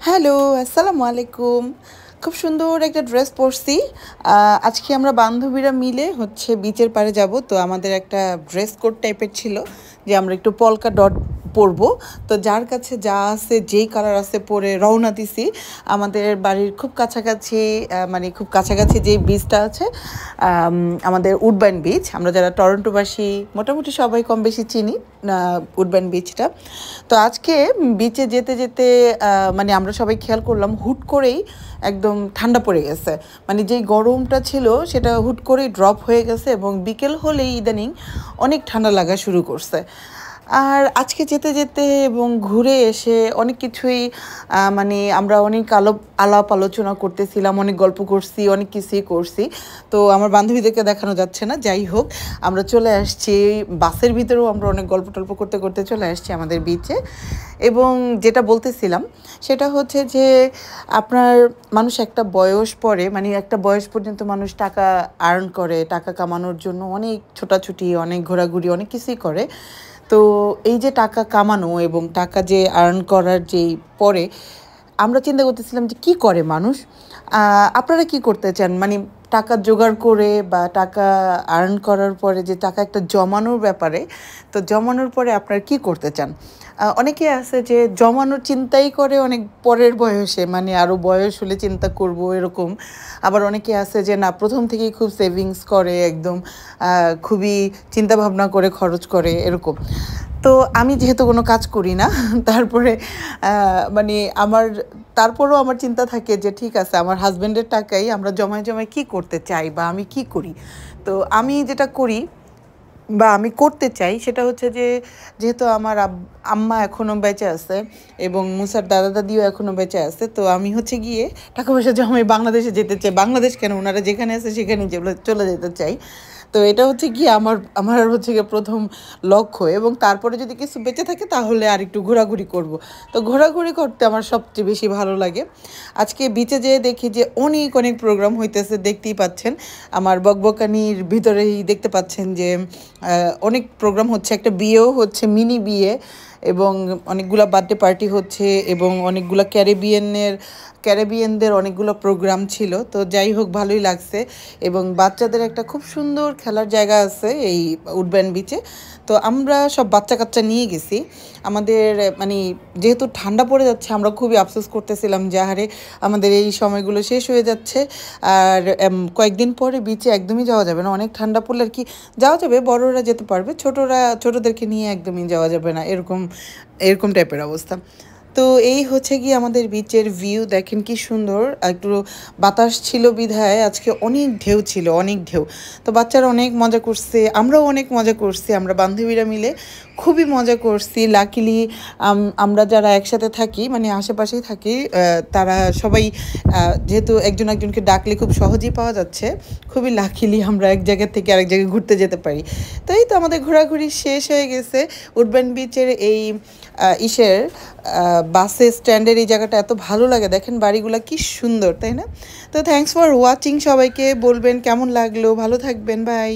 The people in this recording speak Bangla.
হ্যালো, আসসালামু আলাইকুম। খুব সুন্দর একটা ড্রেস পরছি। আজকে আমরা বান্ধবীরা মিলে হচ্ছে বিচের পাড়ে যাব। তো আমাদের একটা ড্রেস কোড টাইপের ছিল যে আমরা একটু পলকা ডট পরবো। তো যার কাছে যা আছে, যেই কালার আছে পরে রওনা দিছি। আমাদের বাড়ির খুব কাছাকাছি মানে খুব কাছাকাছি যেই বিচটা আছে আমাদের উডবাইন বিচ। আমরা যারা টরন্টোবাসী মোটামুটি সবাই কম বেশি চিনি উডবাইন বিচটা। তো আজকে বিচে যেতে যেতে মানে আমরা সবাই খেয়াল করলাম হুট করেই একদম ঠান্ডা পড়ে গেছে। মানে যেই গরমটা ছিল সেটা হুট করেই ড্রপ হয়ে গেছে এবং বিকেল হলেই ইদানিং অনেক ঠান্ডা লাগা শুরু করছে। আর আজকে যেতে যেতে এবং ঘুরে এসে অনেক কিছুই মানে আমরা অনেক আলাপ আলোচনা করতেছিলাম, অনেক গল্প করছি, অনেক কিছুই করছি। তো আমার বান্ধবীদেরকে দেখানো যাচ্ছে না, যাই হোক আমরা চলে আসছি বাসের ভিতরেও আমরা অনেক গল্প টল্প করতে করতে চলে আসছি আমাদের বিচে। এবং যেটা বলতেছিলাম সেটা হচ্ছে যে আপনার মানুষ একটা বয়স পরে মানে একটা বয়স পর্যন্ত মানুষ টাকা আর্ন করে, টাকা কামানোর জন্য অনেক ছোটাছুটি, অনেক ঘোরাঘুরি, অনেক কিছুই করে। তো এই যে টাকা কামানো এবং টাকা যে আর্ন করার যেই পরে আমরা চিন্তা করতেছিলাম যে কি করে মানুষ। আপনারা কি করতে চান? মানে টাকা জোগাড় করে বা টাকা আর্ন করার পরে যে টাকা একটা জমানোর ব্যাপারে, তো জমানোর পরে আপনারা কি করতে চান? অনেকে আছে যে জমানোর চিন্তাই করে অনেক পরের বয়সে, মানে আরও বয়স হলে চিন্তা করব এরকম। আবার অনেকে আছে যে না, প্রথম থেকেই খুব সেভিংস করে, একদম খুবই চিন্তা ভাবনা করে খরচ করে এরকম। তো আমি যেহেতু কোনো কাজ করি না তারপরে মানে আমার তারপরেও আমার চিন্তা থাকে যে ঠিক আছে, আমার হাজব্যান্ডের টাকাই আমরা জমায় জমায় কী করতে চাই বা আমি কি করি। তো আমি যেটা করি বা আমি করতে চাই সেটা হচ্ছে যে যেহেতু আমার আম্মা এখনও বেঁচে আছে এবং মুসার দাদা দাদিও এখনও বেঁচে আছে, তো আমি হচ্ছে গিয়ে টাকা পয়সা জমাই বাংলাদেশে যেতে চাই। বাংলাদেশ কেন, ওনারা যেখানে আছে সেখানে চলে যেতে চাই। তো এটা হচ্ছে গিয়ে আমার আমার হচ্ছে গিয়ে প্রথম লক্ষ্য, এবং তারপরে যদি কিছু বেঁচে থাকে তাহলে আর একটু ঘোরাঘুরি করব। তো ঘোরাঘুরি করতে আমার সবচেয়ে বেশি ভালো লাগে। আজকে বিচে যেয়ে দেখি যে অনেক অনেক প্রোগ্রাম হইতেছে, দেখতেই পাচ্ছেন আমার বকবকানির ভিতরেই দেখতে পাচ্ছেন যে অনেক প্রোগ্রাম হচ্ছে, একটা বিয়েও হচ্ছে, মিনি বিয়ে, এবং অনেকগুলা বার্থডে পার্টি হচ্ছে এবং অনেকগুলো ক্যারিবিয়ানদের অনেকগুলো প্রোগ্রাম ছিল। তো যাই হোক ভালোই লাগছে। এবং বাচ্চাদের একটা খুব সুন্দর খেলার জায়গা আছে এই উডবাইন বিচে। তো আমরা সব বাচ্চা কাচ্চা নিয়ে গেছি। আমাদের মানে যেহেতু ঠান্ডা পড়ে যাচ্ছে আমরা খুবই আফসোস করতেছিলাম যে আহারে আমাদের এই সময়গুলো শেষ হয়ে যাচ্ছে। আর কয়েকদিন পরে বিচে একদমই যাওয়া যাবে না, অনেক ঠান্ডা পড়লে আর কি যাওয়া যাবে, বড়রা যেতে পারবে, ছোটদেরকে নিয়ে একদমই যাওয়া যাবে না, এরকম এরকম টাইপের অবস্থা। তো এই হচ্ছে গিয়ে আমাদের বিচের ভিউ, দেখেন কি সুন্দর। একটু বাতাস ছিল বিধায় আজকে অনেক ঢেউ ছিল, অনেক ঢেউ। তো বাচ্চারা অনেক মজা করছে, আমরাও অনেক মজা করছি, আমরা বান্ধবীরা মিলে খুবই মজা করছি। লাকিলি আমরা যারা একসাথে থাকি মানে আশেপাশেই থাকি তারা সবাই যেহেতু একজন একজনকে ডাকলে খুব সহজেই পাওয়া যাচ্ছে, খুবই লাকিলি আমরা এক জায়গা থেকে আরেক জায়গায় ঘুরতে যেতে পারি। তো এই তো আমাদের ঘোরাঘুরি শেষ হয়ে গেছে। উডবাইন বিচের এই ইসের বাসে স্ট্যান্ডের এই জায়গাটা এত ভালো লাগে, দেখেন বাড়িগুলো কি সুন্দর, তাই না? তো থ্যাংকস ফর ওয়াচিং, সবাইকে বলবেন কেমন লাগলো, ভালো থাকবেন, বাই।